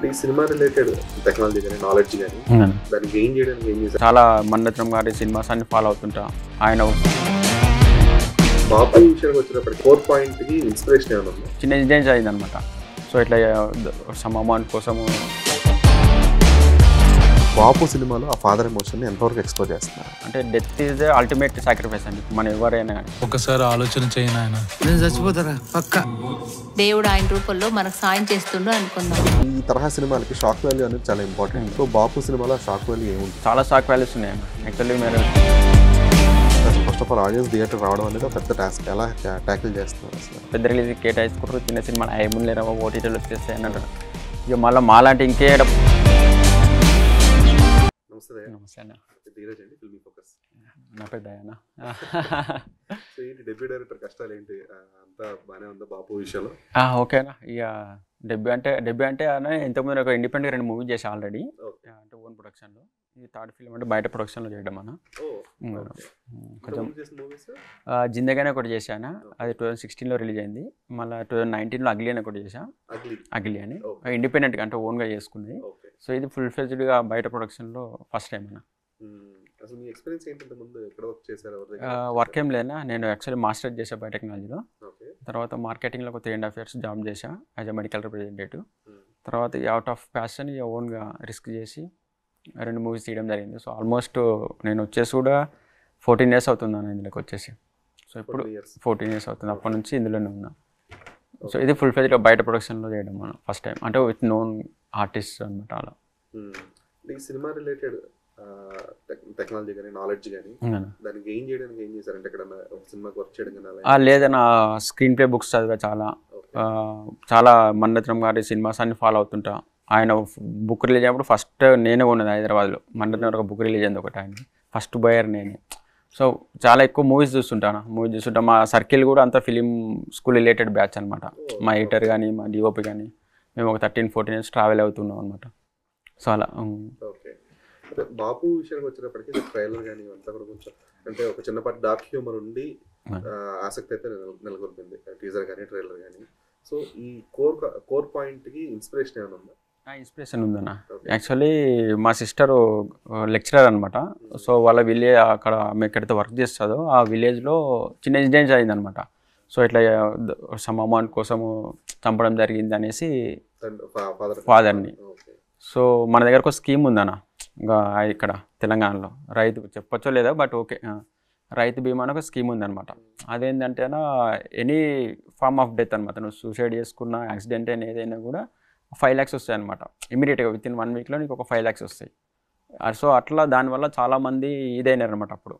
ఈ cinema related technology కానీ knowledge కానీ దాన్ని గెయిన్ చేయడానికి ఏం చేశారు? చాలా మన్నిరత్నం గారి సినిమాస్ అన్ని ఫాలో అవుతుంటా. ఆయన బాపు విషయానికి వచ్చినప్పటికి 4 పాయింట్కి ఇన్స్పిరేషన్ ఏమైనా ఉందా? చిన్న ఇన్సిడెంట్స్ అయిందనమాట. సో ఇట్లా సమ్ అమౌంట్ కోసము. బాపు సినిమాలో ఆ ఫాదర్ ఎమోషన్ని ఎంతవరకు ఎక్స్ప్లోర్ చేస్తున్నారు? అంటే death is the ultimate sacrifice అండి. మనం ఎవరైనా కానీ ఒకసారి ఆలోచన చేయను. ఆయన నేను చచ్చిపోతారా పక్కా. దేవుడు ఆయన రూపంలో మనకు సాయం చేస్తుండు అనుకుందాం. ఈ తరహా సినిమాలకి షాక్ వాల్యూ అనేది చాలా ఇంపార్టెంట్. సో బాపు సినిమాలో షాక్ వాల్యూ ఏముంది? చాలా షాక్ వాల్యూస్ ఉన్నాయి యాక్చువల్లీ. మీరు first of all audience theatre రావడం అనేది ఒక పెద్ద టాస్క్. ఎలా ట్యాకిల్ చేస్తున్నారు అసలు? పెద్ద రిలీజ్ కేటాయించుకుంటారు. చిన్న సినిమా ఏముంది లేరా ఓటీటీలో వచ్చేస్తాయి అని అంటారు. ఇక మళ్ళీ మాలాంటి ఇంకే నమస్తే అన్న. నా పెద్ద అన్న. సో ఏంటి డెబ్యూ డైరెక్టర్ కష్టాలు ఏంటి? అంతా బాగానే ఉందా బాపు విషయంలో? ఓకేనా. ఇక డెబ్యూ అంటే అన్న ఇంతకుముందు ఒక ఇండిపెండెంట్ 2 మూవీస్ చేసా ఆల్రెడీ. అంటే ఓన్ ప్రొడక్షన్లో. ఈ థర్డ్ ఫిల్మ్ అంటే బయట ప్రొడక్షన్లో చేయడం అన్న. కొంచెం జిందగానే ఒకటి చేశాను. అది 2016లో రిలీజ్ అయింది. మళ్ళీ 2019లో అగ్లీ అని ఒకటి చేశాను. అగ్లీ అని ఇండిపెండెంట్గా అంటే ఓన్గా చేసుకుంది. సో ఇది ఫుల్ ఫ్లెడ్జ్డ్గా బయట ప్రొడక్షన్లో ఫస్ట్ టైం అన్న. అసలు మీ ఎక్స్పీరియన్స్ ఏంటంటే ముందు ఎక్కడ వర్క్ చేశారు? వర్క్ ఏం లేనా. నేను యాక్చువల్లీ మాస్టర్స్ చేసా బయోటెక్నాలజీలో. తర్వాత మార్కెటింగ్లో ఒక 3.5 years జాబ్ చేశా యాజ్ అ మెడికల్ రిప్రజెంటేటివ్. తర్వాత అవుట్ ఆఫ్ ప్యాషన్ ఓన్గా రిస్క్ చేసి 2 మూవీస్ తీయడం జరిగింది. సో ఆల్మోస్ట్ నేను వచ్చేసి కూడా 14 years అవుతుంది అన్న ఇందులోకి వచ్చేసి. సో ఇప్పుడు 14 years అవుతుంది. అప్పటి నుంచి ఇందులోనే ఉన్నా. సో ఇది ఫుల్ ఫ్లెడ్జ్గా బయట ప్రొడక్షన్లో చేయడం మనం ఫస్ట్ టైం. అంటే విత్ నోన్ ఆర్టిస్ట్ అనమాట. అలా ఈ సినిమా రిలేటెడ్ టెక్నాలజీ కానీ నాలెడ్జ్ కానీ దాన్ని గెయిన్ చేయడానికి ఏం చేశారంటే ఇక్కడ ఒక సినిమాకి వర్క్ చేయడం కానీ? లేదన్న స్క్రీన్ ప్లే బుక్స్ చదివా చాలా మన్నిరత్నం గారి సినిమాస్ అన్ని ఫాలో అవుతుంటా. ఆయన బుక్ రిలీజ్ అయినప్పుడు ఫస్ట్ నేనే ఉన్నది హైదరాబాద్లో. మన్నిరత్నం ఒక బుక్ రిలీజ్ అయింది ఒకటి. ఆయన ఫస్ట్ బయర్ నేనే. సో చాలా ఎక్కువ మూవీస్ చూస్తుంటాను. మా సర్కిల్ కూడా అంతా ఫిలిం స్కూల్ రిలేటెడ్ బ్యాచ్ అనమాట. మా ఎడిటర్ కానీ మా డిఓపి కానీ మేము ఒక 13-14 years ట్రావెల్ అవుతున్నాం అనమాట. సో అలా. ఓకే. బాపు విషయానికి వచ్చినప్పటికీ ట్రైలర్ కానీ అంతా కూడా కొంచెం అంటే ఒక చిన్నపాటి డార్క్ హ్యూమర్ ఉండి ఆసక్తి అయితే నెలకొల్పింది టీజర్ కానీ ట్రైలర్ కానీ. సో ఈ కోర్ పాయింట్కి ఇన్స్పిరేషన్ ఏమైనా ఉందా? ఇన్స్పిరేషన్ ఉందన్న. యాక్చువల్లీ మా సిస్టరు లెక్చరర్ అనమాట. సో వాళ్ళ విలేజ్ అక్కడ మేము ఎక్కడైతే వర్క్ చేస్తుందో ఆ విలేజ్లో చిన్న ఇన్సిడెంట్స్ అయిందనమాట. సో ఇట్లా సమ్ అమౌంట్ కోసము చంపడం జరిగింది అనేసి ఫాదర్ని. సో మన దగ్గర ఒక స్కీమ్ ఉందన్న ఇంకా ఇక్కడ తెలంగాణలో. రైతు చెప్పచ్చో లేదా బట్ ఓకే, రైతు బీమా అని ఒక స్కీమ్ ఉందన్నమాట. అదేంటంటే ఎనీ ఫార్మ్ ఆఫ్ డెత్ అనమాట. నువ్వు సూసైడ్ చేసుకున్న యాక్సిడెంట్ అయినా ఏదైనా కూడా 5 lakhs వస్తాయి అనమాట. ఇమీడియట్గా విత్ ఇన్ 1 weekలో నీకు ఒక 5 lakhs వస్తాయి. సో అట్లా దానివల్ల చాలామంది ఇదైనారు అనమాట అప్పుడు.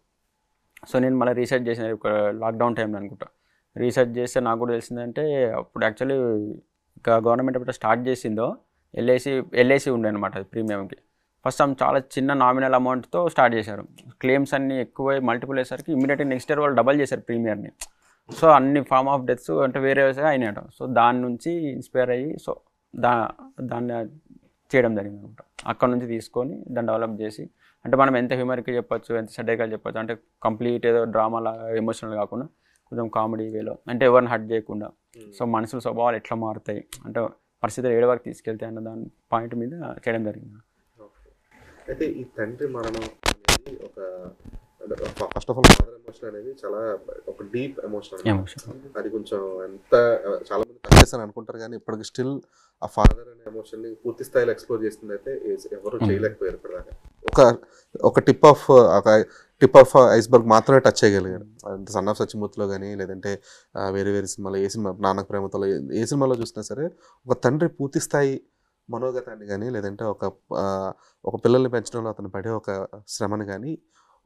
సో నేను మళ్ళీ రీసెర్చ్ చేసిన ఒక లాక్డౌన్ టైంలో అనుకుంటా. రీసెర్చ్ చేస్తే నాకు కూడా తెలిసిందంటే అప్పుడు యాక్చువల్లీ ఇంకా గవర్నమెంట్ ఎప్పుడు స్టార్ట్ చేసిందో ఎల్ఐసి ఉండే అనమాట. అది ప్రీమియంకి ఫస్ట్ చాలా చిన్న నామినల్ అమౌంట్తో స్టార్ట్ చేశారు. క్లెయిమ్స్ అన్నీ ఎక్కువ మల్టిపుల్ అయ్యేసరికి ఇమీడియట్గా నెక్స్ట్ ఇయర్ వాళ్ళు డబల్ చేశారు ప్రీమియర్ని. సో అన్ని ఫార్మ్ ఆఫ్ డెత్స్ అంటే వేరే అయినాయట. సో దాని నుంచి ఇన్స్పైర్ అయ్యి సో దాన్ని చేయడం జరిగింది అనమాట. అక్కడ నుంచి తీసుకొని దాన్ని డెవలప్ చేసి అంటే మనం ఎంత హ్యూమర్కి చెప్పొచ్చు, ఎంత సడేగా చెప్పొచ్చు, అంటే కంప్లీట్ ఏదో డ్రామాలా ఎమోషనల్ కాకుండా కొంచెం కామెడీ వేలో అంటే ఎవరిని హర్ట్ చేయకుండా. సో మనుషుల స్వభావాలు ఎట్లా మారుతాయి అంటే పరిస్థితులు ఏడు వరకు తీసుకెళ్తాయి అన్న దాని పాయింట్ మీద చేయడం జరిగింది. అయితే ఈ తండ్రి మరణం అనేది ఒక first of all father emotion అనేది చాలా ఒక డీప్ ఎమోషన్. అది కొంచెం ఎంత చాలా మంది టచ్ చేస్తాను అనుకుంటారు కానీ ఇప్పటికి స్టిల్ ఆ ఫాదర్ అనే ఎమోషన్ని పూర్తి స్థాయిలో ఎక్స్ప్లోర్ చేస్తుంది అయితే ఎవరు చేయలేకపోయారు ఇప్పటిదాకా. ఒక టిప్ ఆఫ్ ఐస్బర్గ్ మాత్రమే టచ్ చేయగలిగారు. అంటే సన్ ఆఫ్ సత్యమూర్తిలో కానీ లేదంటే వేరే సినిమాలో ఏ సినిమా నాన్నకు ప్రేమతో ఏ సినిమాలో చూసినా సరే ఒక తండ్రి పూర్తి స్థాయి మనోగతాన్ని కానీ లేదంటే ఒక పిల్లల్ని పెంచడంలో అతను పడే ఒక శ్రమని కానీ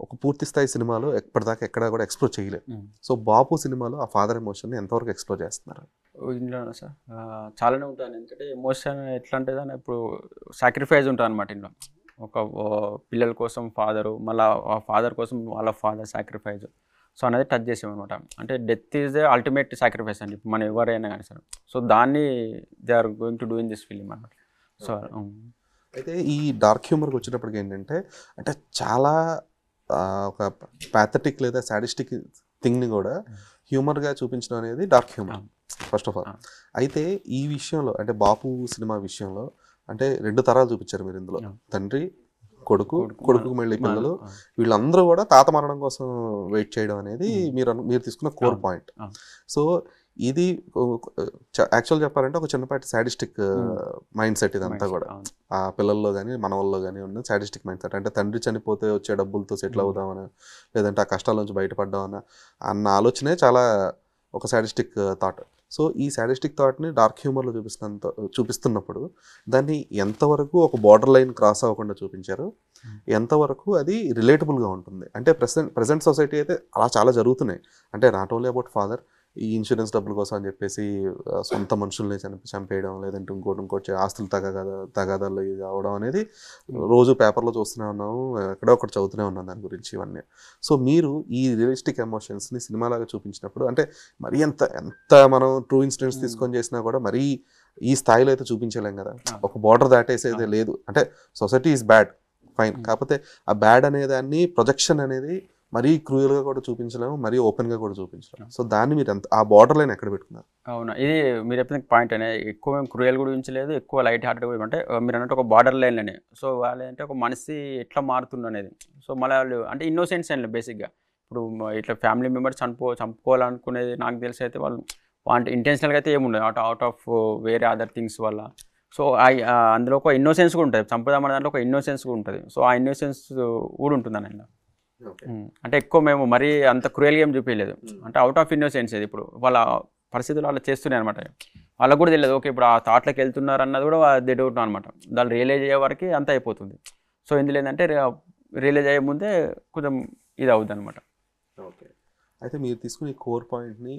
ఒక పూర్తి స్థాయి సినిమాలో ఎప్పటిదాకా ఎక్కడ కూడా ఎక్స్ప్లోర్ చేయలేదు. సో బాపు సినిమాలో ఆ ఫాదర్ ఎమోషన్ని ఎంతవరకు ఎక్స్ప్లోర్ చేస్తున్నారు? ఇందులోనా సార్ చాలానే ఉంటాను. ఎందుకంటే ఎమోషన్ ఎట్లా అంటే ఇప్పుడు సాక్రిఫైస్ ఉంటుంది అనమాట. ఇంట్లో ఒక పిల్లల కోసం ఫాదరు, మళ్ళీ ఆ ఫాదర్ కోసం వాళ్ళ ఫాదర్ సాక్రిఫైస్. సో అనేది టచ్ చేసామన్నమాట. అంటే death is the ultimate sacrifice అండి మనం ఎవరైనా కానీ సార్. సో దాన్ని they are going to do in this film అన్నమాట. సో అయితే ఈ డార్క్ హ్యూమర్కి వచ్చేటప్పటికి ఏంటంటే అంటే చాలా ఒక ప్యాథటిక్ లేదా సాడిస్టిక్ థింగ్ని కూడా హ్యూమర్గా చూపించడం అనేది dark humour first of all. అయితే ఈ విషయంలో అంటే బాపు సినిమా విషయంలో అంటే 2 తరాలు చూపించారు మీరు ఇందులో, తండ్రి కొడుకు మళ్ళీ పిల్లలు, వీళ్ళందరూ కూడా తాత మరణం కోసం వెయిట్ చేయడం అనేది మీరు తీసుకున్న కోర్ పాయింట్. సో ఇది యాక్చువల్ చెప్పాలంటే ఒక చిన్నపాటి సాడిస్టిక్ మైండ్ సెట్ ఇదంతా కూడా, ఆ పిల్లల్లో కానీ మనవల్లో కానీ ఉన్న సాడిస్టిక్ మైండ్ సెట్. అంటే తండ్రి చనిపోతే వచ్చే డబ్బులతో సెటిల్ అవుదామని, లేదంటే ఆ కష్టాల నుంచి బయటపడ్డామని అన్న ఆలోచనే చాలా ఒక సాడిస్టిక్ థాట్. సో ఈ సాడిస్టిక్ థాట్ని డార్క్ హ్యూమర్లో చూపిస్తున్నప్పుడు దాన్ని ఎంతవరకు ఒక బార్డర్ లైన్ క్రాస్ అవ్వకుండా చూపించారు, ఎంతవరకు అది రిలేటబుల్గా ఉంటుంది. అంటే ప్రెసెంట్ సొసైటీ అయితే అలా చాలా జరుగుతున్నాయి. అంటే నాట్ ఓన్లీ అబౌట్ ఫాదర్ ఈ ఇన్సూరెన్స్ డబ్బుల కోసం అని చెప్పేసి సొంత మనుషుల్ని చంపేయడం, లేదంటే ఇంకోటి ఆస్తులు తగాదాలు ఇది అవడం అనేది రోజు పేపర్లో చూస్తూనే ఉన్నాము, ఎక్కడో ఒకటి చదువుతూనే ఉన్నాం దాని గురించి ఇవన్నీ. సో మీరు ఈ రియలిస్టిక్ ఎమోషన్స్ని సినిమాలాగా చూపించినప్పుడు, అంటే మరీ ఎంత మనం ట్రూ ఇన్సిడెంట్స్ తీసుకొని చేసినా కూడా మరీ ఈ స్థాయిలో అయితే చూపించలేం కదా, ఒక బార్డర్ దాటేసేదే లేదు. అంటే సొసైటీ ఈజ్ బ్యాడ్ ఫైన్, కాకపోతే ఆ బ్యాడ్ అనేదాన్ని ప్రొజెక్షన్ అనేది మరీ క్రూయల్గా కూడా చూపించలేము, మరీ ఓపెన్గా కూడా చూపించలేము. సో దాన్ని మీరు ఆ బార్డర్ లైన్ ఎక్కడ పెట్టుకున్నారు? అవునా, ఇది మీరు చెప్పిన పాయింట్ అనే ఎక్కువ మేము క్రూయల్ కూడా ఉంచలేదు, ఎక్కువ లైట్ హార్టెడ్ కూడా, అంటే మీరు అన్నట్టు ఒక బార్డర్ లైన్ అనే. సో వాళ్ళు అంటే ఒక మనిషి ఎట్లా మారుతుంది అనేది. సో మళ్ళీ వాళ్ళు అంటే ఇన్నోసెన్స్ అండి బేసిక్గా. ఇప్పుడు ఇట్లా ఫ్యామిలీ మెంబర్స్ చంపుకోవాలనుకునేది నాకు తెలిసి అయితే వాళ్ళు అంటే ఇంటెన్షనల్గా అయితే ఏముండదు, అవుట్ ఆఫ్ వేరే అదర్ థింగ్స్ వల్ల. సో అందులో ఒక ఇన్నోసెన్స్ కూడా ఉంటుంది, చంపుదామనే దాంట్లో ఒక ఇన్నోసెన్స్ కూడా ఉంటుంది. సో ఆ ఇన్నోసెన్స్ కూడా ఉంటుంది అని. అంటే ఎక్కువ మేము మరీ అంత క్రూయల్గా ఏం చూపించలేదు, అంటే అవుట్ ఆఫ్ ఇన్నోసెన్స్. ఇది ఇప్పుడు వాళ్ళ పరిస్థితులు అలా చేస్తున్నాయి అనమాట. వాళ్ళకు కూడా తెలియదు, ఓకే ఇప్పుడు ఆ థాట్లోకి వెళ్తున్నారు అన్నది కూడా తెలియటం అనమాట. దాన్ని రియలైజ్ అయ్యే వరకు అంత అయిపోతుంది. సో ఇందులో ఏంటంటే రియలైజ్ అయ్యే ముందే కొంచెం ఇది అవుతుంది అనమాట. ఓకే, అయితే మీరు తీసుకుని కోర్ పాయింట్ని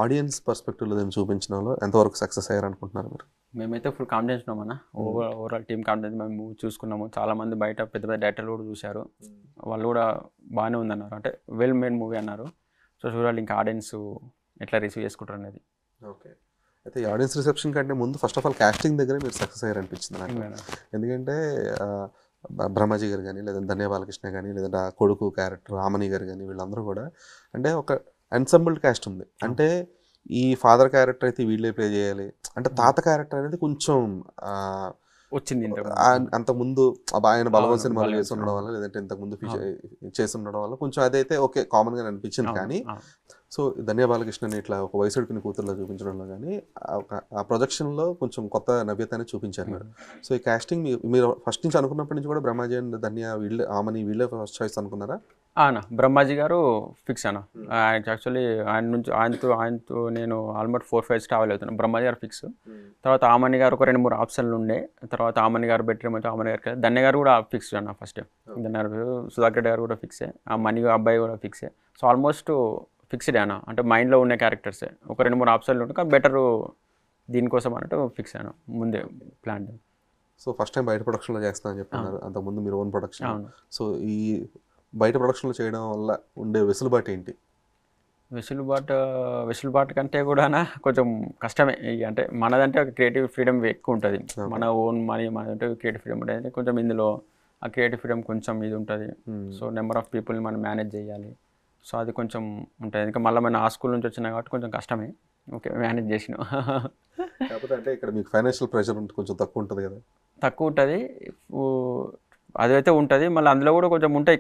ఆడియన్స్ పర్స్పెక్టివ్లో నేను చూపించడంలో ఎంతవరకు సక్సెస్ అయ్యారనుకుంటున్నారు మీరు? మేమైతే ఫుల్ కాన్ఫిడెన్స్ ఉన్నామన్నా. ఓవరాల్ టీమ్ కాన్ఫిడెన్స్ మేము చూసుకున్నాము. చాలామంది బయట పెద్ద పెద్ద డైరెక్టర్లు కూడా చూశారు, వాళ్ళు కూడా బాగానే ఉందన్నారు, అంటే వెల్ మేడ్ మూవీ అన్నారు. సో చూడాలి ఇంకా ఆడియన్స్ ఎట్లా రిసీవ్ చేసుకుంటారు అనేది. ఓకే, అయితే ఈ ఆడియన్స్ రిసెప్షన్ కంటే ముందు ఫస్ట్ ఆఫ్ ఆల్ కాస్టింగ్ దగ్గర మీరు సక్సెస్ అయ్యారనిపించింది నాకు. ఎందుకంటే బ్రహ్మాజీ గారు కానీ, లేదంటే ధన్య బాలకృష్ణ కానీ, లేదంటే ఆ కొడుకు క్యారెక్టర్ ఆమని గారు కానీ, వీళ్ళందరూ కూడా అంటే ఒక ఎన్సెంబుల్డ్ కాస్ట్ ఉంది. అంటే ఈ ఫాదర్ క్యారెక్టర్ అయితే వీళ్ళే ప్లే చేయాలి, అంటే తాత క్యారెక్టర్ అనేది కొంచెం వచ్చింది అంతకుముందు ఆయన బలవంత సినిమాలు చేసి ఉండడం వల్ల, లేదంటే ఇంతకుముందు చేసి ఉండడం వల్ల కొంచెం అదైతే ఓకే కామన్గా అనిపించింది. కానీ సో ధన్య బాలకృష్ణని ఇట్లా ఒక వయసుడిపిన కూతురులో చూపించడంలో కానీ ఆ ప్రొజెక్షన్లో కొంచెం కొత్త నవ్యతని చూపించారు మీరు. సో ఈ కాస్టింగ్ మీరు ఫస్ట్ నుంచి అనుకున్నప్పటి నుంచి కూడా బ్రహ్మాజీ అండ్ ధన్య వీళ్ళే ఆమని వీళ్ళే ఫస్ట్ చాయిస్ అనుకున్నారా? అన్న బ్రహ్మాజీ గారు ఫిక్స్ అన్న. యాక్చువల్లీ ఆయనతో నేను ఆల్మోస్ట్ 4-5 ట్రావెల్ అవుతున్నాను. బ్రహ్మాజీ గారు ఫిక్స్. తర్వాత ఆమని గారు ఒక 2-3 ఆప్షన్లు ఉండే, తర్వాత ఆమని గారు బెటర్ అయితే ఆమని గారికి, ధన్య గారు కూడా ఫిక్స్ అన్న. ఫస్ట్ ధన్య గారు, సుధాకర్ గారు కూడా ఫిక్సే, ఆ మనీ అబ్బాయి కూడా ఫిక్సే. సో ఆల్మోస్ట్ ఫిక్స్డ్ అన్న, అంటే మైండ్లో ఉన్న క్యారెక్టర్సే. ఒక 2-3 ఆప్షన్లు ఉంటే కానీ బెటర్ దీనికోసం అన్నట్టు ఫిక్స్ అయ్యాను ముందే ప్లాన్. సో ఫస్ట్ టైం బయట ప్రొడక్షన్లో చేస్తానని చెప్తున్నారు, అంతకుముందు మీరు ఓన్ ప్రొడక్షన్. సో ఈ బయట ప్రొడక్షన్లో చేయడం వల్ల ఉండే వెసులుబాటు ఏంటి? వెసులుబాటు కంటే కూడా కొంచెం కష్టమే. అంటే మనదంటే ఒక క్రియేటివ్ ఫ్రీడమ్ ఎక్కువ ఉంటుంది, మన ఓన్ మనీ మనదంటే క్రియేటివ్ ఫ్రీడమ్ ఉంటుంది. కొంచెం ఇందులో ఆ క్రియేటివ్ ఫ్రీడమ్ కొంచెం ఇది ఉంటుంది. సో నెంబర్ ఆఫ్ పీపుల్ని మనం మేనేజ్ చేయాలి. సో అది కొంచెం ఉంటుంది. ఇంకా మళ్ళీ మన ఆ స్కూల్ నుంచి వచ్చినా కాబట్టి కొంచెం కష్టమే. ఓకే మేనేజ్ చేసిన. కాకపోతే అంటే ఇక్కడ మీకు ఫైనాన్షియల్ ప్రెషర్ కొంచెం తక్కువ ఉంటుంది కదా? తక్కువ ఉంటుంది, అదైతే ఉంటుంది. మళ్ళీ అందులో కూడా కొంచెం ఉంటాయి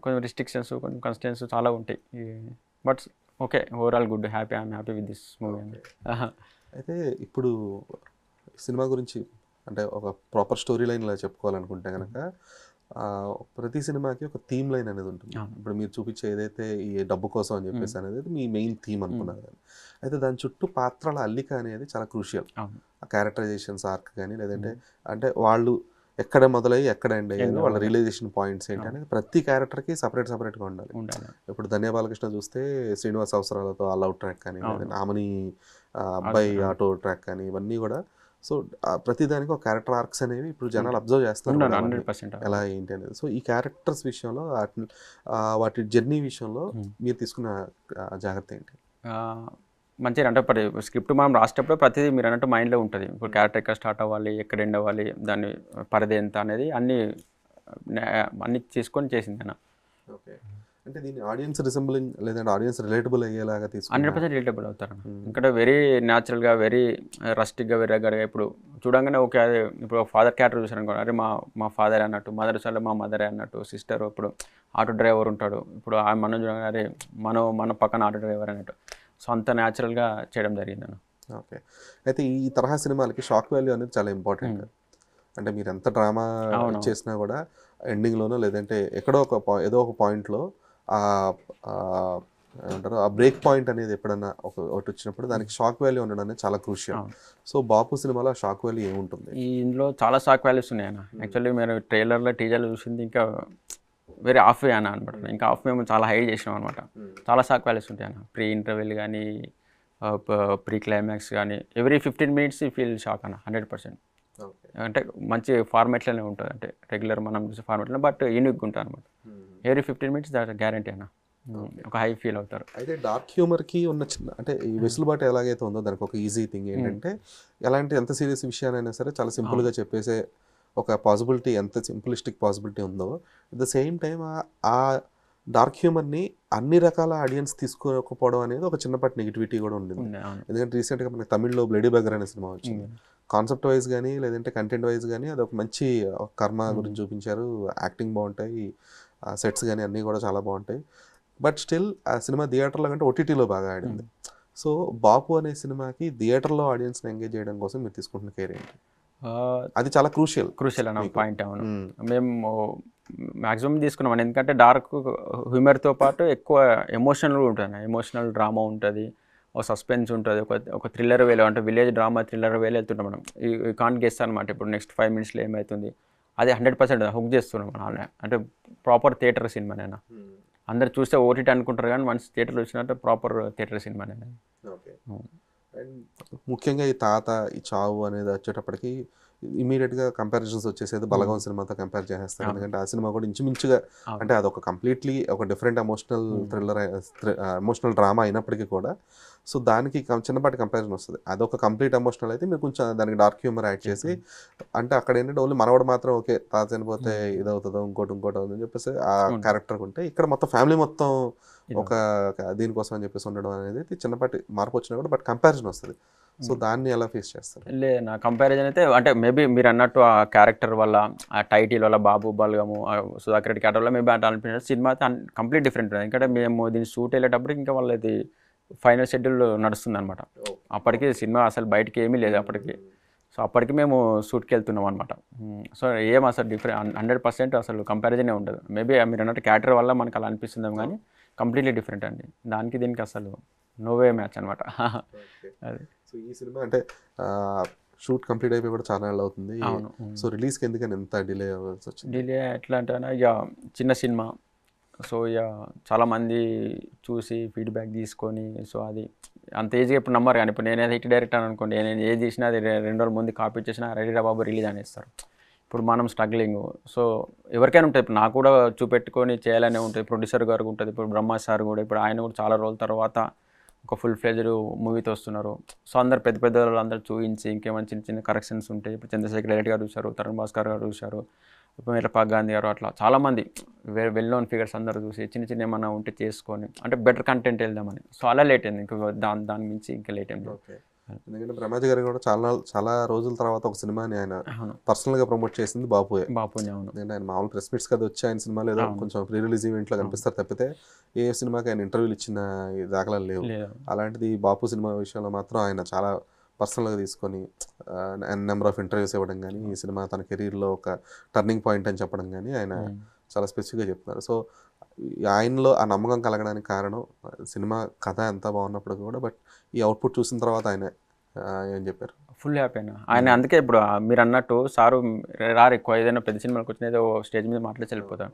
కొంచెం రిస్ట్రిక్షన్స్, కొంచెం కన్స్టెన్స్ చాలా ఉంటాయి. But okay overall good, I'm happy with this movie. అయితే ఇప్పుడు సినిమా గురించి అంటే ఒక ప్రాపర్ స్టోరీ లైన్ ఇలా చెప్పుకోవాలనుకుంటే కనుక ప్రతి సినిమాకి ఒక థీమ్ లైన్ అనేది ఉంటుంది. ఇప్పుడు మీరు చూపించే ఏదైతే ఈ డబ్బు కోసం అని చెప్పేసి అనేది మీ మెయిన్ థీమ్ అనుకున్నారు కానీ, అయితే దాని చుట్టూ పాత్రల అల్లిక అనేది చాలా క్రూషియల్. ఆ క్యారెక్టరైజేషన్స్ ఆర్క్ కానీ, లేదంటే అంటే వాళ్ళు ఎక్కడ మొదలయ్యి ఎక్కడ ఎండ్ అయ్యారు, వాళ్ళ రియలైజేషన్ పాయింట్స్ ఏంటి అనేది ప్రతి క్యారెక్టర్కి సపరేట్గా ఉండాలి. ఇప్పుడు ధన్య బాలకృష్ణ చూస్తే శ్రీనివాస్ అవసరాలతో ఆల్ అవుట్ ట్రాక్ కానీ, ఆమని అబ్బాయి ఆటో ట్రాక్ కానీ, ఇవన్నీ కూడా. సో ప్రతిదానికి ఒక క్యారెక్టర్ ఆర్క్స్ అనేవి ఇప్పుడు జనాలు అబ్జర్వ్ చేస్తారు ఎలా ఏంటి అనేది. సో ఈ క్యారెక్టర్స్ విషయంలో వాటి జర్నీ విషయంలో మీరు తీసుకున్న జాగ్రత్త ఏంటి? మంచిగా అంటే స్క్రిప్ట్ మనం రాసేటప్పుడు ప్రతిదీ మీరు అన్నట్టు మైండ్లో ఉంటుంది. ఇప్పుడు క్యారెక్టర్ ఎక్కడ స్టార్ట్ అవ్వాలి, ఎక్కడ ఎండ్ అవ్వాలి, దాన్ని పరిధి ఎంత అనేది అన్నీ తీసుకొని చేసింది అన్న. ఓకే, అంటే దీన్ని ఆడియన్స్ రిసెంబ్లింగ్ లేదంటే ఆడియన్స్ రిలేటబుల్ అయ్యేలాగా తీసుకుని 100% రిలేటబుల్ అవుతారు. ఇక్కడ వెరీ న్యాచురల్గా, వెరీ రస్టిక్గా, వెరీ రగ్గరగా. ఇప్పుడు చూడంగానే ఓకే, అదే ఇప్పుడు ఫాదర్ క్యారెక్టర్ చూసాను అనుకో, అరే మా ఫాదర్ అన్నట్టు, మదర్ సార్లు మా మదరే అన్నట్టు, సిస్టర్ ఇప్పుడు ఆటో డ్రైవర్ ఉంటాడు, ఇప్పుడు మనం చూడగానే అరే మన పక్కన ఆటో డ్రైవర్ అన్నట్టు. సో అంత న్యాచురల్గా చేయడం జరిగింది అన్న. ఓకే. అయితే ఈ తరహా సినిమాలకి షాక్ వాల్యూ అనేది చాలా ఇంపార్టెంట్. అంటే మీరు ఎంత డ్రామా చేసినా కూడా ఎండింగ్లోనో లేదంటే ఎక్కడో ఏదో ఒక పాయింట్లో ఏమంటారు ఆ బ్రేక్ పాయింట్ అనేది ఎప్పుడన్నా ఒకటి వచ్చినప్పుడు దానికి షాక్ వాల్యూ ఉండడం అనేది చాలా క్రూషియల్. సో బాపు సినిమాలో షాక్ వాల్యూ ఏముంటుంది? ఇందులో చాలా షాక్ వాల్యూస్ ఉన్నాయి అన్న. యాక్చువల్లీ మీరు ట్రైలర్లో టీజర్లో చూసింది ఇంకా వేరే హాఫ్ వే అన్న అనమాట. ఇంకా హాఫ్ మేము చాలా హై చేసినాం అనమాట. చాలా షాక్ వాల్యూస్ ఉంటాయి అన్న. ప్రీ ఇంటర్వెల్ కానీ, ప్రీ క్లైమాక్స్ కానీ, ఎవ్రీ 15 minutes ఫీల్ షాక్ అన్న. 100%. అంటే మంచి ఫార్మాట్లోనే ఉంటుంది, అంటే రెగ్యులర్ మనం చూసే ఫార్మాట్లో, బట్ యూనిక్గా ఉంటుంది అనమాట. ఎవ్రీ 15 minutes గ్యారంటీ అన్న, ఒక హై ఫీల్ అవుతారు. అయితే డార్క్ హ్యూమర్కి ఉన్న చిన్న అంటే ఈ వెసులుబాటు ఎలాగైతే ఉందో దానికి ఒక ఈజీ థింగ్ ఏంటంటే ఎలాంటి ఎంత సీరియస్ విషయానైనా సరే చాలా సింపుల్గా చెప్పేసే ఒక పాసిబిలిటీ, ఎంత సింపులిస్టిక్ పాసిబిలిటీ ఉందో అట్ ద సేమ్ టైం ఆ డార్క్ హ్యూమర్ని అన్ని రకాల ఆడియన్స్ తీసుకోకపోవడం అనేది ఒక చిన్నపాటి నెగిటివిటీ కూడా ఉండింది. ఎందుకంటే రీసెంట్గా మనకి తమిళ్లో బ్లడీ బగర్ అనే సినిమా వచ్చింది. కాన్సెప్ట్ వైజ్ కానీ లేదంటే కంటెంట్ వైజ్ కానీ అది ఒక మంచి కర్మ గురించి చూపించారు. యాక్టింగ్ బాగుంటాయి, సెట్స్ కానీ అన్నీ కూడా చాలా బాగుంటాయి. బట్ స్టిల్ ఆ సినిమా థియేటర్లో కంటే ఓటీటీలో బాగా ఆడింది. సో బాపు అనే సినిమాకి థియేటర్లో ఆడియన్స్ని ఎంగేజ్ చేయడం కోసం మీరు తీసుకుంటున్న కేర్ ఏంటి? అది చాలా క్రూషియల్ అన్న పాయింట్. అవును, మేము మ్యాక్సిమం తీసుకున్నాం. ఎందుకంటే డార్క్ హ్యూమర్తో పాటు ఎక్కువ ఎమోషనల్ ఉంటుంది, ఎమోషనల్ డ్రామా ఉంటుంది, ఒక సస్పెన్స్ ఉంటుంది, ఒక థ్రిల్లర్ వేలో, అంటే విలేజ్ డ్రామా థ్రిల్లర్ వేలో వెళ్తుంటాం మనం. ఈ కాంట్ గెస్ అనమాట. ఇప్పుడు నెక్స్ట్ 5 minutesలో ఏమవుతుంది అది 100% హుక్ చేస్తున్నాం మనం. అంటే ప్రాపర్ థియేటర్ సినిమానైనా అందరు చూస్తే ఓటీటీ అనుకుంటారు కానీ వన్స్ థియేటర్లో వచ్చినట్టు ప్రాపర్ థియేటర్ సినిమానైనా. ఓకే. అండ్ ముఖ్యంగా ఈ తాత ఈ చావు అనేది వచ్చేటప్పటికి ఇమీడియట్గా కంపారిజన్స్ వచ్చేసేది బలగం సినిమాతో కంపేర్ చేసేస్తారు. ఎందుకంటే ఆ సినిమా కూడా ఇంచుమించుగా అంటే అదొక కంప్లీట్లీ ఒక different emotional thriller, emotional drama అయినప్పటికీ కూడా సో దానికి చిన్నపాటి కంపారిజన్ వస్తుంది. అదొక కంప్లీట్ ఎమోషనల్ అయితే మీరు కొంచెం దానికి డార్క్ హ్యూమర్ యాడ్ చేసి, అంటే అక్కడ ఏంటంటే ఓన్లీ మనవాడు మాత్రం ఓకే తాత చనిపోతే ఇదవుతుందో ఇంకోటి అవుతుందని చెప్పేసి ఆ క్యారెక్టర్ ఉంటే, ఇక్కడ మొత్తం ఫ్యామిలీ మొత్తం ఒక దీనికోసం అని చెప్పేసి ఉండడం అనేది చిన్నపాటి మార్పు వచ్చినా కూడా బట్ కంపారిజన్ వస్తుంది. సో దాన్ని ఎలా ఫేస్ చేస్తారు? నా కంపారిజన్ అయితే అంటే మేబీ మీరు అన్నట్టు ఆ క్యారెక్టర్ వల్ల, ఆ టైటిల్ వల్ల, బాబు బల్గము, సుధాకర్ రెడ్డి క్యారెక్టర్ వల్ల మేబీ అంటే అనిపించిన సినిమా అయితే కంప్లీట్ డిఫరెంట్ ఉంది. ఎందుకంటే మేము దీన్ని షూట్ వెళ్ళేటప్పటికి ఇంకా వాళ్ళది ఫైనల్ షెడ్యూల్ నడుస్తుంది అనమాట. అప్పటికి సినిమా అసలు బయటకి ఏమీ లేదు అప్పటికి. సో అప్పటికి మేము షూట్కి వెళ్తున్నాం అనమాట. సో ఏం అసలు 100% అసలు కంపారిజనే ఉండదు. మేబీ మీరు అన్నట్టు క్యారెక్టర్ వల్ల మనకు అలా అనిపిస్తుందాం కానీ కంప్లీట్లీ డిఫరెంట్ అండి. దానికి దీనికి అసలు నోవే మ్యాచ్ అనమాట. అది. సో ఈ సినిమా అంటే షూట్ కంప్లీట్ అయిపోయి కూడా చాలా నెలలు అవుతుంది. సో రిలీజ్కి ఎందుకని ఎంత డిలే అవ్వాల్సి వచ్చింది? డిలే ఎట్లా అంటే ఇక చిన్న సినిమా, సో ఇక చాలామంది చూసి ఫీడ్బ్యాక్ తీసుకొని, సో అది అంత ఈజీగా ఇప్పుడు నమ్మరు. కానీ ఇప్పుడు నేనేది హిట్ డైరెక్టర్ అనుకోండి, నేను ఏది చేసినా అది 2 రోజుల ముందు కాపీ చేసినా రెడీరా బాబు రిలీజ్ అనేస్తారు. ఇప్పుడు మనం స్ట్రగ్లింగ్, సో ఎవరికైనా ఉంటుంది. ఇప్పుడు నాకు కూడా చూపెట్టుకొని చేయాలనే ఉంటుంది. ప్రొడ్యూసర్ గారికి ఉంటుంది. ఇప్పుడు బ్రహ్మ సార్ కూడా ఇప్పుడు ఆయన కూడా చాలా రోజుల తర్వాత ఒక ఫుల్ ఫ్లెజ్డ్ మూవీతో వస్తున్నారు. సో అందరు పెద్ద పెద్ద వాళ్ళు అందరూ చూపించి ఇంకేమైనా చిన్న చిన్న కరెక్షన్స్ ఉంటాయి. ఇప్పుడు చంద్రశేఖర్ డైరెక్ట్ గారు చూశారు, తరుణ్ భాస్కర్ గారు చూశారు, ఇప్పుడు మేరపాక్ గాంధీ గారు, అట్లా చాలామంది వెల్ నోన్ ఫిగర్స్ అందరూ చూసి చిన్న చిన్న ఏమన్నా ఉంటే చేసుకొని అంటే బెటర్ కంటెంట్ వెళ్దామని. సో అలా లేట్ అయింది. ఇంకా దాని మించి ఇంకా లేట్ అయింది. ఎందుకంటే బ్రహ్మాజీ గారు కూడా చాలా రోజుల తర్వాత ఒక సినిమాని ఆయన పర్సనల్గా ప్రమోట్ చేసింది బాపుయే. అవును. ఆయన మామూలు ప్రెస్ మీట్స్ కదా వచ్చి ఆయన సినిమాలు ఏదో కొంచెం ప్రీ రిలీజ్ ఈవెంట్లో కనిపిస్తారు తప్పితే ఏ సినిమాకి ఆయన ఇంటర్వ్యూలు ఇచ్చిన దాఖలాలు లేవు. అలాంటిది బాపు సినిమా విషయంలో మాత్రం ఆయన చాలా పర్సనల్గా తీసుకొని నెంబర్ ఆఫ్ ఇంటర్వ్యూస్ ఇవ్వడం కానీ, ఈ సినిమా తన కెరీర్లో ఒక టర్నింగ్ పాయింట్ అని చెప్పడం కానీ ఆయన చాలా స్పెసిఫిక్గా చెప్తున్నారు. సో ఆయనలో ఆ నమ్మకం కలగడానికి కారణం సినిమా కథ ఎంత బాగున్నప్పుడు కూడా బట్ ఈ అవుట్పుట్ చూసిన తర్వాత ఆయన ఏం చెప్పారు? ఫుల్ హ్యాపీ అయినా ఆయన. అందుకే ఇప్పుడు మీరు అన్నట్టు సారు రారు ఎక్కువ, ఏదైనా పెద్ద సినిమాలకు వచ్చిన ఏదో స్టేజ్ మీద మాట్లాడి వెళ్ళిపోతారు.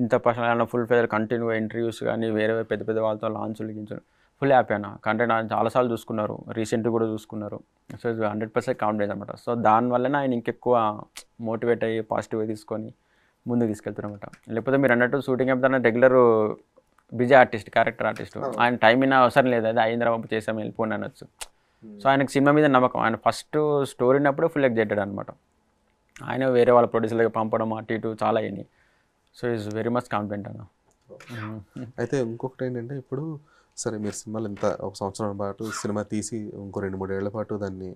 ఇంత personal full feather continue interviews కానీ వేరే పెద్ద పెద్ద వాళ్ళతో లాంచ్లు గించు ఫుల్ హ్యాపీ అన్న. కంటెంట్ ఆయన చాలాసార్లు చూసుకున్నారు, రీసెంట్గా కూడా చూసుకున్నారు. సో 100% కాన్ఫిడెన్స్ అనమాట. సో దానివల్లనే ఆయన ఇంకెక్కువ మోటివేట్ అయ్యి పాజిటివ్గా తీసుకొని ముందుకు తీసుకెళ్తారనమాట. లేకపోతే మీరు అన్నట్టు షూటింగ్ అయిపోతే regular busy artist, character artist, ఆయన టైం అయినా అవసరం లేదు, అది అయిన తర్వాత చేసాము వెళ్ళిపోండి అనొచ్చు. సో ఆయనకు సినిమా మీద నమ్మకం. ఆయన ఫస్ట్ స్టోరీ ఉన్నప్పుడు ఫుల్ ఎగ్జైటెడ్ అనమాట. ఆయన వేరే వాళ్ళ ప్రొడ్యూసర్లకు పంపడం అటు ఇటు చాలా అయినాయి. So is very much confident అన్న. అయితే ఇంకొకటి ఏంటంటే ఇప్పుడు సరే మీరు సినిమాలు ఎంత ఒక సంవత్సరం పాటు సినిమా తీసి ఇంకో 2-3 ఏళ్ల పాటు దాన్ని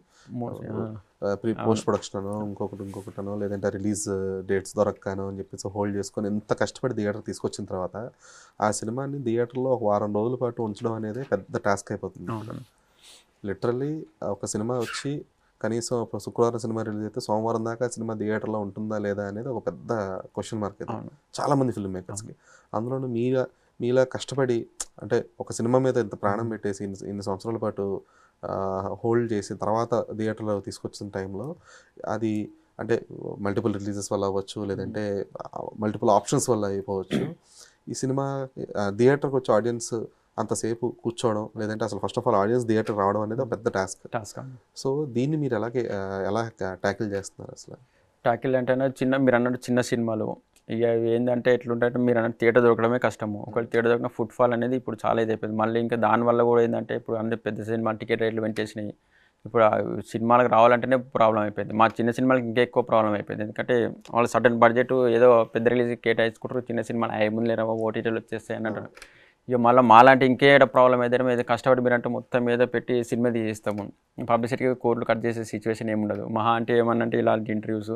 పోస్ట్ ప్రొడక్షన్ ఇంకొకటనో లేదంటే రిలీజ్ డేట్స్ దొరకనో అని చెప్పేసి హోల్డ్ చేసుకొని ఎంత కష్టపడి థియేటర్ తీసుకొచ్చిన తర్వాత ఆ సినిమాని థియేటర్లో ఒక వారం రోజుల పాటు ఉంచడం అనేది పెద్ద టాస్క్ అయిపోతుంది. లిటరల్లీ ఒక సినిమా వచ్చి కనీసం ఇప్పుడు శుక్రవారం సినిమా రిలీజ్ అయితే సోమవారం దాకా సినిమా థియేటర్లో ఉంటుందా లేదా అనేది ఒక పెద్ద క్వశ్చన్ మార్క్ అయితే చాలామంది ఫిల్మ్ మేకర్స్కి. అందులోనూ మీలా కష్టపడి అంటే ఒక సినిమా మీద ఇంత ప్రాణం పెట్టేసి ఇన్ని సంవత్సరాల పాటు హోల్డ్ చేసి తర్వాత థియేటర్లో తీసుకొచ్చిన టైంలో అది అంటే మల్టిపుల్ రిలీజెస్ వల్ల అవ్వచ్చు, లేదంటే మల్టిపుల్ ఆప్షన్స్ వల్ల అయిపోవచ్చు. ఈ సినిమా థియేటర్కి వచ్చే ఆడియన్స్ అంతసేపు కూర్చోవడం, లేదంటే అసలు first of all audience theatre రావడం అనేది ఒక పెద్ద టాస్క్. సో దీన్ని మీరు ఎలా ట్యాకిల్ చేస్తున్నారు అసలు? ట్యాకిల్ అంటే మీరు అన్నట్టు చిన్న సినిమాలు ఇక ఏంటంటే ఎట్లుంటే మీరు అన్నట్టు థియేటర్ దొరకడమే కష్టము. ఒకవేళ థియేటర్ దొరికిన ఫుట్ఫాల్ అనేది ఇప్పుడు చాలా ఇది అయిపోయింది. మళ్ళీ ఇంకా దానివల్ల కూడా ఏంటంటే ఇప్పుడు అన్ని పెద్ద సినిమా టికెట్ రేట్లు పెంచేసినాయి. ఇప్పుడు సినిమాలకు రావాలంటేనే ప్రాబ్లం అయిపోయింది. మా చిన్న సినిమాలకి ఇంకా ఎక్కువ ప్రాబ్లం అయిపోయింది. ఎందుకంటే వాళ్ళు సడన్ బడ్జెట్ ఏదో పెద్ద రిలీజ్ కేటాయించుకుంటారు, చిన్న సినిమాలు ముందు లేరా ఓటీటీలు వచ్చేస్తాయి అన్నట్టు. ఇక మళ్ళీ మాలాంటి ఇంకే ప్రాబ్లం అయితే ఏదో కష్టపడి మీరంటే మొత్తం ఏదో పెట్టి సినిమా తీసేస్తాము. పబ్లిసిటీకి కోర్టులు కట్ చేసే సిచ్యువేషన్ ఏముండదు. మహా అంటే ఏమన్నంటే ఇలాంటి ఇంటర్వ్యూస్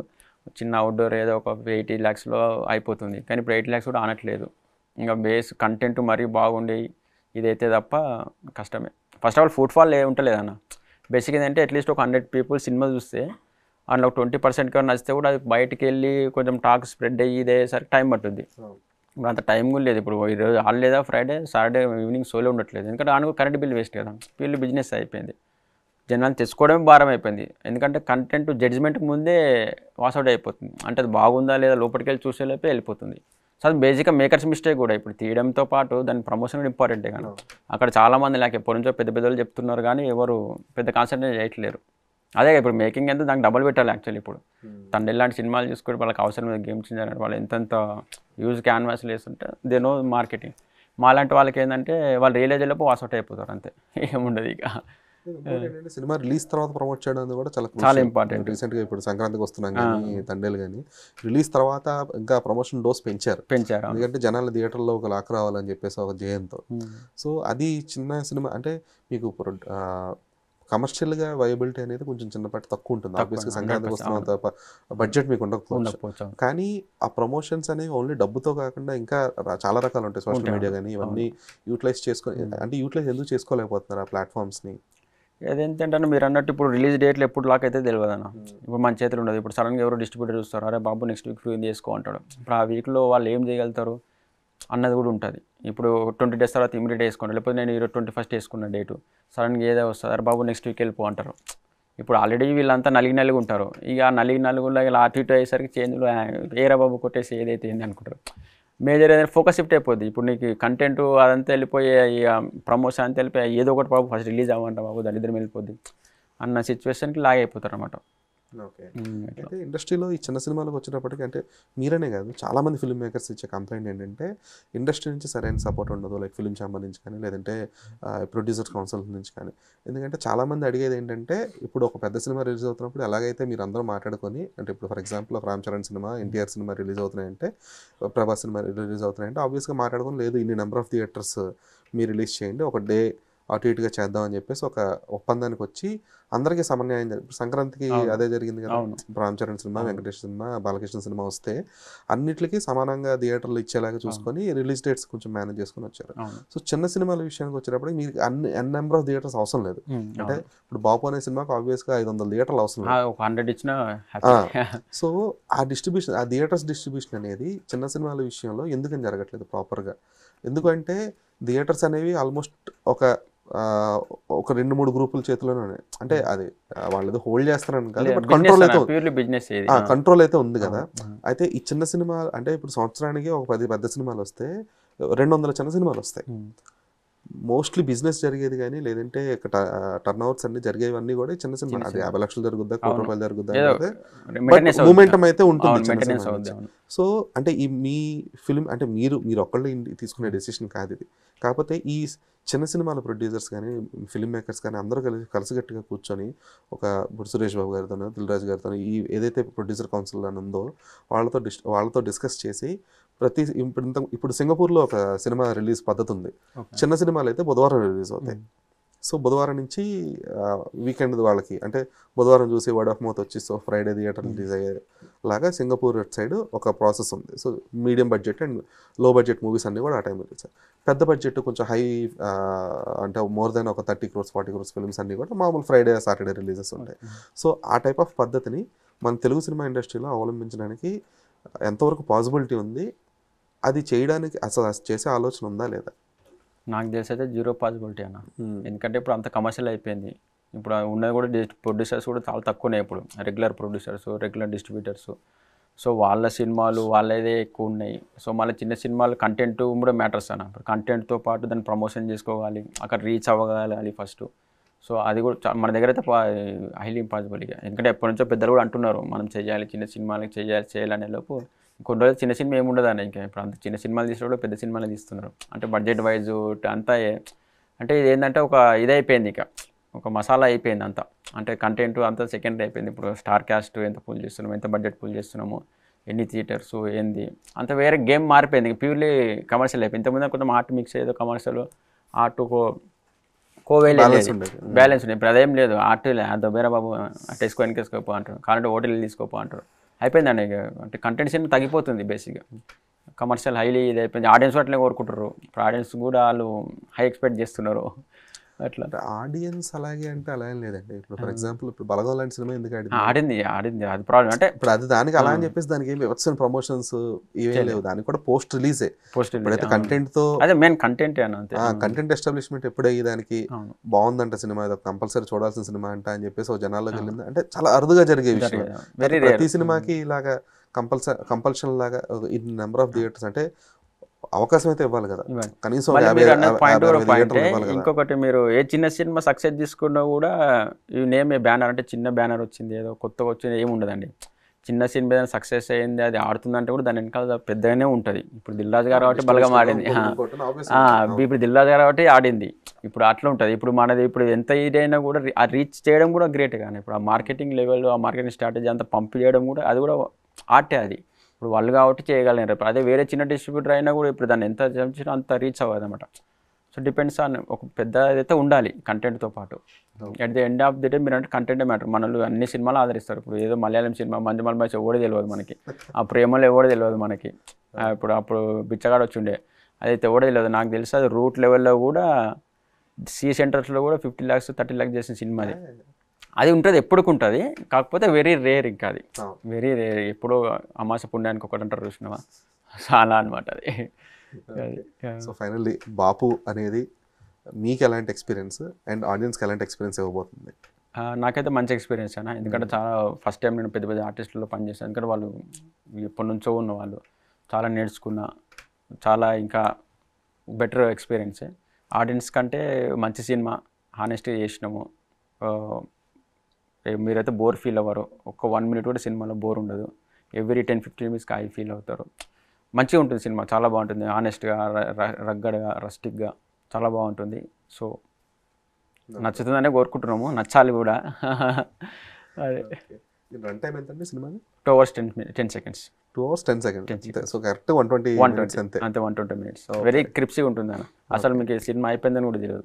చిన్న అవుట్డోర్ ఏదో ఒక 80 lakhsలో అయిపోతుంది. కానీ ఇప్పుడు 80 lakhs కూడా అనట్లేదు. ఇంకా బేస్ కంటెంట్ మరీ బాగుండి ఇదైతే తప్ప కష్టమే. ఫస్ట్ ఆఫ్ ఆల్ ఫుట్ఫాల్ ఉంటలేదన్న. బేసిక్ ఏంటంటే అట్లీస్ట్ ఒక 100 people సినిమా చూస్తే అందులో ఒక 20% కన్నా నచ్చితే కూడా అది బయటికి వెళ్ళి కొంచెం టాక్ స్ప్రెడ్ అయ్యి ఇదేసరికి టైం పట్టుద్ది. ఇప్పుడు అంత టైం కూడా లేదు. ఇప్పుడు ఈరోజు హాలిడేదా ఫ్రైడే సాటర్డే ఈవినింగ్ షోలో ఉండట్లేదు. ఎందుకంటే దానికి కరెంట్ బిల్ వేస్ట్ కదా. వీళ్ళు బిజినెస్ అయిపోయింది, జనాలు తెచ్చుకోవడమే భారం అయిపోయింది. ఎందుకంటే కంటెంట్ జడ్జిమెంట్కి ముందే వాసౌట్ అయిపోతుంది. అంటే అది బాగుందా లేదా లోపలికి వెళ్ళి చూసేలోపే వెళ్ళిపోతుంది. సో అది బేసిక్గా మేకర్స్ మిస్టేక్ కూడా. ఇప్పుడు తీయడంతో పాటు దాని ప్రమోషన్ కూడా ఇంపార్టెంటే. కానీ అక్కడ చాలామంది నాకు ఎప్పటి నుంచో పెద్ద పెద్దలు చెప్తున్నారు కానీ ఎవరు పెద్ద కాన్సన్ట్రేట్ చేయట్లేరు. అదే ఇప్పుడు మేకింగ్ ఎంత దానికి డబల్ పెట్టాలి యాక్చువల్లీ. ఇప్పుడు తండ్రి లాంటి సినిమాలు చూసుకుంటే వాళ్ళకి అవసరం లేదు, గేమ్ చేంజర్ వాళ్ళు ఎంతెంత యూజ్ క్యాన్వాస్లు వేస్తుంటే దే నో మార్కెటింగ్. మాలాంటి వాళ్ళకి ఏంటంటే వాళ్ళు రియలైజ్ అయ్యేలోపు వాసౌట్ అయిపోతారు, అంతే, ఏముండదు ఇక. సినిమా రిలీజ్ తర్వాత ప్రమోట్ చేయడం కూడా చాలా ఇంపార్టెంట్. రీసెంట్గా ఇప్పుడు సంక్రాంతికి వస్తున్నాం కానీ తండేలు కానీ రిలీజ్ తర్వాత ఇంకా ప్రమోషన్ డోస్ పెంచారు. ఎందుకంటే జనాలు థియేటర్లో ఒక లాక్ రావాలని చెప్పేసి ఒక జయంతో. సో అది చిన్న సినిమా అంటే మీకు కమర్షియల్గా వైబిలిటీ అనేది కొంచెం చిన్నపాటి తక్కువ ఉంటుంది. ఆబ్వియస్గా సంక్రాంతికి వస్తున్నంత బడ్జెట్ మీకు ఉండకపోవచ్చు. కానీ ఆ ప్రమోషన్స్ అనేవి ఓన్లీ డబ్బుతో కాకుండా ఇంకా చాలా రకాలు ఉంటాయి. సోషల్ మీడియా కానీ ఇవన్నీ యూటిలైజ్ చేసుకొని అంటే యూటిలైజ్ ఎందుకు చేసుకోలేకపోతున్నారు ఆ ప్లాట్ఫామ్స్ని? అదేంటంటే మీరు అన్నట్టు ఇప్పుడు రిలీజ్ డేట్లు ఎప్పుడు లాక్ అయితే తెలియదు అన్న. ఇప్పుడు మన చేతులు ఉండదు. ఇప్పుడు సడన్గా ఎవరు డిస్ట్రిబ్యూటర్ చూస్తారు, అరే బాబు నెక్స్ట్ వీక్ ఫ్రీ చేసుకో అంటాడు. ఇప్పుడు ఆ వీక్లో వాళ్ళు ఏం చేయగలుగుతారు అన్నది కూడా ఉంటుంది. ఇప్పుడు 20 days తర్వాత ఇమీడియట్ వేసుకుంటారు. లేకపోతే నేను 21st వేసుకున్న డేటు సడన్గా ఏదో వస్తుంది, అరే బాబు నెక్స్ట్ వీక్ వెళ్ళిపో అంటారు. ఇప్పుడు ఆల్రెడీ వీళ్ళంతా నలిగి ఉంటారు. ఇక ఆ నలుగులో ఇలా అటు ఇటు అయ్యేసరికి చేంజ్లో ఏరా బాబు కొట్టేసి ఏదైతే ఏంది అనుకుంటారు. మేజర్ ఏదైనా ఫోకస్ షిఫ్ట్ అయిపోద్ది. ఇప్పుడు నీకు కంటెంట్ అదంతా వెళ్ళిపోయి ప్రమోషన్ అంతా వెళ్ళిపోయి ఏదో ఒకటి బాబు ఫస్ట్ రిలీజ్ అవ్వంట బాబు దరిద్రం వెళ్ళిపోద్ది అన్న సిచ్యువేషన్కి లాగ్ అయిపోతారు అన్నమాట. ఓకే. అయితే ఇండస్ట్రీలో ఈ చిన్న సినిమాలకు వచ్చినప్పటికీ అంటే మీరనే కాదు చాలామంది ఫిల్మ్ మేకర్స్ ఇచ్చే కంప్లైంట్ ఏంటంటే ఇండస్ట్రీ నుంచి సరైన సపోర్ట్ ఉండదు. లైక్ ఫిల్మ్ ఛాంబర్ నుంచి కానీ లేదంటే ప్రొడ్యూసర్ కౌన్సిల్ నుంచి కానీ. ఎందుకంటే చాలామంది అడిగేది ఏంటంటే ఇప్పుడు ఒక పెద్ద సినిమా రిలీజ్ అవుతున్నప్పుడు ఎలాగైతే మీరు అందరూ మాట్లాడుకొని అంటే ఇప్పుడు ఫర్ ఎగ్జాంపుల్ ఒక Ram Charan cinema, NTR cinema release అవుతున్నాయంటే, ప్రభాస్ సినిమా రిలీజ్ అవుతున్నాయంటే ఆబ్వియస్గా మాట్లాడుకొని లేదు ఇన్ని నెంబర్ ఆఫ్ థియేటర్స్ మీరు రిలీజ్ చేయండి, ఒక డే అటు ఇటుగా చేద్దాం అని చెప్పేసి ఒక ఒప్పందానికి వచ్చి అందరికీ సమన్యాయం జరిగింది. సంక్రాంతికి అదే జరిగింది కదా. Ram Charan cinema, Venkatesh cinema, Balakrishna cinema వస్తే అన్నిటికీ సమానంగా థియేటర్లు ఇచ్చేలాగా చూసుకొని రిలీజ్ డేట్స్ కొంచెం మేనేజ్ చేసుకొని వచ్చారు. సో చిన్న సినిమాల విషయానికి వచ్చేటప్పుడు మీకు అన్ని నెంబర్ ఆఫ్ థియేటర్స్ అవసరం లేదు. అంటే ఇప్పుడు బాపు అనే సినిమాకి ఆబ్వియస్గా 500 థియేటర్లు అవసరం లేదు, 100 ఇచ్చినా. సో ఆ డిస్ట్రిబ్యూషన్, ఆ థియేటర్స్ డిస్ట్రిబ్యూషన్ అనేది చిన్న సినిమాల విషయంలో ఎందుకని జరగట్లేదు ప్రాపర్గా? ఎందుకంటే థియేటర్స్ అనేవి ఆల్మోస్ట్ ఒక 2-3 గ్రూపుల చేతిలోనే ఉన్నాయి. అంటే అది వాళ్ళు హోల్డ్ చేస్తారని కాదు, బట్ కంట్రోల్ అయితే ఉంది కదా. అయితే ఈ చిన్న సినిమా అంటే ఇప్పుడు సంవత్సరానికి ఒక 10 పెద్ద సినిమాలు వస్తే 200 చిన్న సినిమాలు వస్తాయి. మోస్ట్లీ బిజినెస్ జరిగేది కానీ లేదంటే టర్న్ ఓవర్స్ అన్ని జరిగేవన్నీ కూడా చిన్న సినిమా. అది 50 లక్షలు జరుగుద్దా, ₹1 జరుగుద్దా, మూమెంటం అయితే ఉంటుంది. సో అంటే ఈ మీ ఫిల్మ్ అంటే మీరు ఒక్కళ్ళు తీసుకునే డెసిషన్ కాదు ఇది. కాకపోతే ఈ చిన్న సినిమాల ప్రొడ్యూసర్స్ కానీ ఫిల్మ్ మేకర్స్ కానీ అందరూ కలిసిగట్టుగా కూర్చొని ఒక ఇప్పుడు సురేష్ బాబు గారితోనో దిల్ రాజు గారితో ఈ ఏదైతే ప్రొడ్యూసర్ కౌన్సిల్ అని ఉందో వాళ్ళతో డిస్కస్ చేసి ఇప్పుడు సింగపూర్లో ఒక సినిమా రిలీజ్ పద్ధతి ఉంది. చిన్న సినిమాలు అయితే బుధవారం రిలీజ్ అవుతాయి. సో బుధవారం నుంచి వీకెండ్ వాళ్ళకి, అంటే బుధవారం చూసి వర్డ్ ఆఫ్ మౌత్ వచ్చి సో ఫ్రైడే థియేటర్ రిలీజ్ అయ్యేలాగా సింగపూర్ సైడ్ ఒక ప్రాసెస్ ఉంది. సో మీడియం బడ్జెట్ అండ్ లో బడ్జెట్ మూవీస్ అన్నీ కూడా ఆ టైంలో రిలీజ్. పెద్ద బడ్జెట్ కొంచెం హై అంటే మోర్ దెన్ ఒక 30 crores 40 crores ఫిల్మ్స్ అన్నీ కూడా మామూలు ఫ్రైడే సాటర్డే రిలీజెస్ ఉంటాయి. సో ఆ టైప్ ఆఫ్ పద్ధతిని మన తెలుగు సినిమా ఇండస్ట్రీలో అవలంబించడానికి ఎంతవరకు పాసిబిలిటీ ఉంది, అది చేయడానికి అసలు చేసే ఆలోచన ఉందా లేదా? నాకు తెలిసి అయితే 0 పాసిబిలిటీ అన్న. ఎందుకంటే ఇప్పుడు అంత కమర్షియల్ అయిపోయింది. ఇప్పుడు ఉన్నది కూడా ప్రొడ్యూసర్స్ కూడా చాలా తక్కువనే. ఇప్పుడు regular producers, regular distributors, so వాళ్ళ సినిమాలు వాళ్ళదే ఎక్కువ ఉన్నాయి. సో మళ్ళీ చిన్న సినిమాలు కంటెంట్ కూడా మ్యాటర్స్ అన్న. ఇప్పుడు కంటెంట్తో పాటు దాన్ని ప్రమోషన్ చేసుకోవాలి, అక్కడ రీచ్ అవ్వగలాలి ఫస్ట్. సో అది కూడా మన దగ్గర అయితే హైలీ ఇంపాసిబుల్ ఇక. ఎందుకంటే ఎప్పటి నుంచో పెద్దలు కూడా అంటున్నారు మనం చేయాలి, చిన్న సినిమాలకి చేయాలనే లోపు కొన్ని రోజులు చిన్న సినిమా ఏముండదు అన్న. ఇంకా ఇప్పుడు అంత చిన్న సినిమాలు తీసినప్పుడు పెద్ద సినిమాలు తీస్తున్నారు. అంటే బడ్జెట్ వైజ్ అంతా అంటే ఇది ఏంటంటే ఒక ఇదైపోయింది, ఇక ఒక మసాలా అయిపోయింది అంతా. అంటే కంటెంట్ అంతా సెకండరీ అయిపోయింది. ఇప్పుడు స్టార్ క్యాస్ట్ ఎంత పూల్ చేస్తున్నాము, ఎంత బడ్జెట్ పూల్ చేస్తున్నాము, ఎన్ని థియేటర్స్ ఏంది, అంత వేరే గేమ్ మారిపోయింది. ప్యూర్లీ కమర్షియల్ అయిపోయింది. ఇంతకుముందు కొంచెం ఆర్ట్ మిక్స్ ఏదో కమర్షియల్ ఆర్ట్ బ్యాలెన్స్ ఉంది. ఇప్పుడు అదేం లేదు. ఆర్ట్ దొబ్బేరా బాబు టెస్కో ఎన్కేసుకోపో అంటారు, కావాలంటే హోటల్ తీసుకోపో అంటారు. అయిపోయిందండి ఇక. అంటే కంటెంట్ సినిమా తగ్గిపోతుంది బేసిక్గా. కమర్షియల్ హైలీ ఇది అయిపోయింది. ఆడియన్స్ అట్లే కోరుకుంటారు. ఇప్పుడు ఆడియన్స్ కూడా వాళ్ళు హై ఎక్స్పెక్ట్ చేస్తున్నారు అట్లా. ఆడియన్స్ అలాగే అంటే అలా ఏం లేదండి. ఇప్పుడు ఫర్ ఎగ్జాంపుల్ ఇప్పుడు బలగం లాంటి సినిమా ఎందుకు ఆడింది అది ప్రాబ్లం. అంటే ఇప్పుడు అది దానికి అలా అని చెప్పేసి దానికి ఏమి వచ్చిన ప్రమోషన్స్ ఇవే లేవు. దానికి కూడా పోస్ట్ రిలీజే. ఇప్పుడైతే కంటెంట్ తో అదే మెయిన్ కంటెంట్ కంటెంట్ ఎస్టాబ్లిష్మెంట్ ఎప్పుడయ్యి దానికి బాగుందంట సినిమా, ఇది కంపల్సరీ చూడాల్సిన సినిమా అంట అని చెప్పేసి ఒక జనాల్లోకి వెళ్ళింది అంటే చాలా అరుదుగా జరిగే విషయం. ప్రతి సినిమాకి ఇలాగా కంపల్షన్ లాగా ఇన్ నెంబర్ ఆఫ్ థియేటర్స్ అంటే అవకాశం అయితే ఇవ్వాలి కదా కనీసం. ఇంకొకటి మీరు ఏ చిన్న సినిమా సక్సెస్ తీసుకున్నా కూడా ఈ నేమ్ ఏ బ్యానర్, అంటే చిన్న బ్యానర్ వచ్చింది ఏదో కొత్తగా వచ్చింది ఏమి ఉండదండి. చిన్న సినిమా ఏదైనా సక్సెస్ అయింది, అది ఆడుతుందంటే కూడా దాని వెనకాల పెద్దగానే ఉంటుంది. ఇప్పుడు దిల్రాజు గారు కాబట్టి బలగం ఆడింది, ఇప్పుడు దిల్రాజు గారు కాబట్టి ఆడింది. ఇప్పుడు అట్లా ఉంటుంది. ఇప్పుడు మనది ఇప్పుడు ఎంత ఇదైనా కూడా ఆ రీచ్ చేయడం కూడా గ్రేట్. కానీ ఇప్పుడు ఆ మార్కెటింగ్ లెవెల్, ఆ మార్కెటింగ్ స్ట్రాటజీ అంతా పంపు చేయడం కూడా అది కూడా ఆర్టే. అది ఇప్పుడు వాళ్ళు కాబట్టి చేయగలిగారు. అదే వేరే చిన్న డిస్ట్రిబ్యూటర్ అయినా కూడా ఇప్పుడు దాన్ని ఎంత చేసినా అంత రీచ్ అవ్వదు అనమాట. సో డిపెండ్స్ ఆన్ ఒక పెద్ద అయితే ఉండాలి కంటెంట్తో పాటు. At the end of the day మీరు అంటే కంటెంటే మ్యాటర్. మనల్ని అన్ని సినిమాలు ఆదరిస్తారు. ఇప్పుడు ఏదో మలయాళం సినిమా మంజుమల్ బాయ్స్ ఎవడో తెలియదు మనకి, ఆ ప్రేమలో ఎవడో తెలియదు మనకి. అప్పుడు బిచ్చగాడు వచ్చి అదైతే ఎవడో తెలియదు. నాకు తెలిసి అది రూట్ లెవెల్లో కూడా సి సెంటర్స్లో కూడా 50 lakhs 30 lakhs చేసిన సినిమా అది ఉంటుంది, ఎప్పటికి ఉంటుంది. కాకపోతే వెరీ రేర్. ఇంకా అది వెరీ రేర్. ఎప్పుడో అమాస పుణ్యానికి ఒకటి అంటారు చూసినావా, చాలా అనమాట అది. సో ఫైనల్లీ బాపు అనేది మీకు ఎలాంటి ఎక్స్పీరియన్స్ అండ్ ఆడియన్స్కి ఎలాంటి ఎక్స్పీరియన్స్ ఇవ్వబోతుంది? నాకైతే మంచి ఎక్స్పీరియన్స్ అన్న. ఎందుకంటే చాలా ఫస్ట్ టైం నేను పెద్ద పెద్ద ఆర్టిస్టుల్లో పనిచేస్తాను. ఎందుకంటే వాళ్ళు ఎప్పటి నుంచో ఉన్న వాళ్ళు, చాలా నేర్చుకున్నా, చాలా ఇంకా బెటర్ ఎక్స్పీరియన్సే. ఆడియన్స్ కంటే మంచి సినిమా హానెస్ట్గా చేసినాము. మీరైతే బోర్ ఫీల్ అవ్వరు. ఒక్క 1 minute కూడా సినిమాలో బోర్ ఉండదు. ఎవ్రీ 10-15 minutes హాయి ఫీల్ అవుతారు. మంచిగా ఉంటుంది సినిమా, చాలా బాగుంటుంది. ఆనెస్ట్గా, రగ్గడ్గా, రస్టిక్గా చాలా బాగుంటుంది. సో నచ్చుతుందనే కోరుకుంటున్నాము, నచ్చాలి కూడా. అదే రన్ టైం ఎంత అండి cinema? 2 hours 10 seconds. 2 hours 10 seconds. So correct 120 minutes అంతే. 120 minutes. వెరీ క్రిప్సీగా ఉంటుంది అన్న. అసలు మీకు సినిమా అయిపోయిందని కూడా తెలియదు.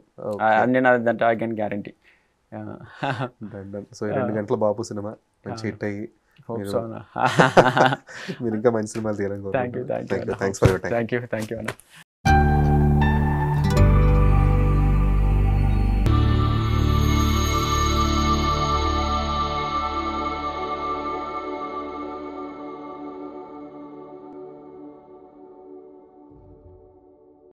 నేను అదంటే ఐ కెన్ గ్యారంటీ. సో 2 గంటల బాపు సినిమా మంచి హిట్ అయ్యి మీరు ఇంకా మంచి సినిమాలు తీయాలని కోరుకుంటున్నాను. Thanks for your time. Thank you అన్న.